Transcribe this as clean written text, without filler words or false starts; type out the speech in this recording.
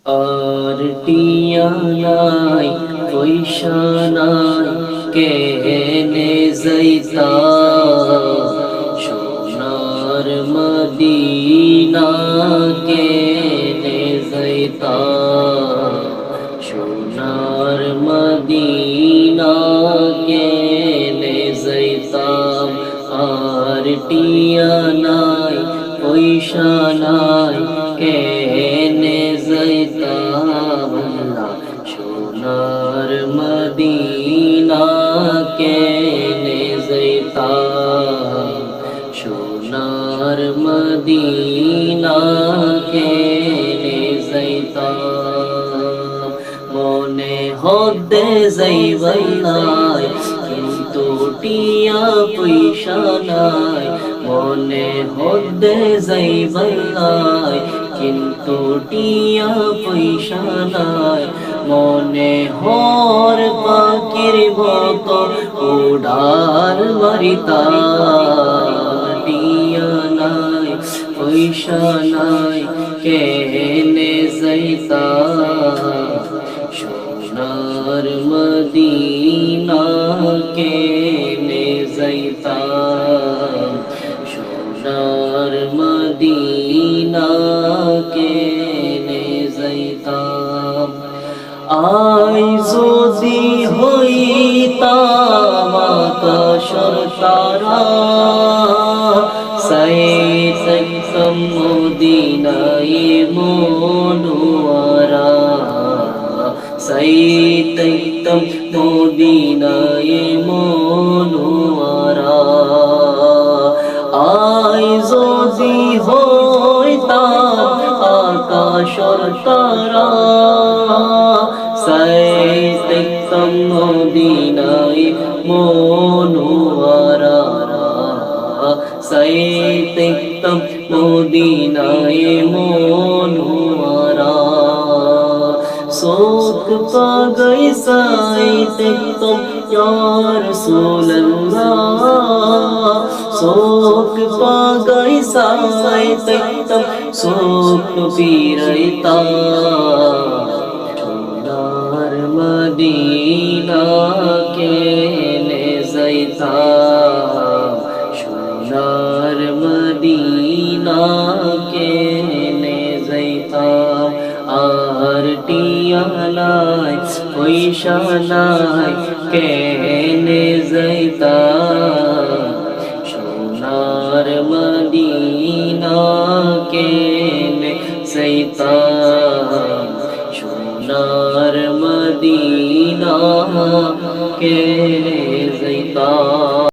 আর টিয়া নাই পয়সা নাই কেনে যাইতা সোনার মদিনা কেনে যাইতা সোনার মদিনা কেনে যাইতাম আর টিয়া নাই পয়সা নাই কেনে যাইতাম সোনার মদিনা কেনে যাইতাম সোনার মদিনা কেনে যাইতাম মনে হদে যাইবাই নাই কিন্তু টিয়া পয়সা নাই মনে হদে যাইবাই নাই কিন্তু টিয়া পয়সা নাই মনে হর পাখির মতো উড়াল মারিতা টিয়া নাই পয়সা নাই কেনে যাইতা সোনার মদিনা কেনে যাইতা সোনার মদিনা কেনে যাইতাম আই যদি হইতাম আকাশের তারা যাইতাম মদিনায় মনোয়ারা যাইতাম মদিনায় মনোয়ারা আই যদি হইতাম আকাশের তারা যাইতাম মদিনায় মনোয়ারা যাইতাম মদিনায় মনোয়ারা শোক পাগই যাইতাম ইয়া রাসূলুল্লাহ শোক পাগই যাইতাম শোক পীরাইতাম সোনার মদিনা কেনে যাইতাম সোনার মদিনা কেনে যাইতাম আর টিয়া নাই পয়সা নাই কেনে যাইতাম সোনার মদিনা কেনে যাইতাম সোনার মদিনা কেনে যাইতাম